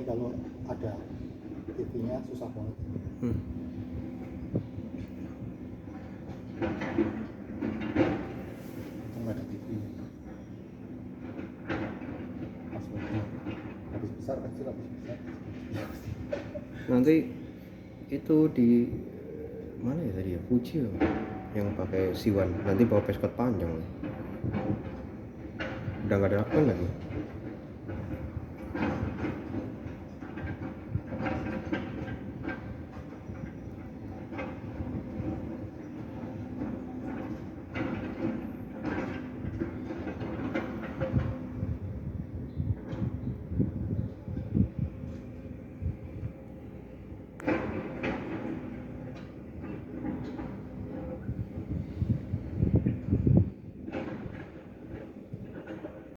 ini kalau ada TV-nya susah banget. Nggak ada TV. Passwordnya habis besar kecil habis besar. Nanti itu di mana ya tadi ya, Fuji ya, yang pakai Siwan nanti bawa peskot panjang, udah nggak ada akun lagi.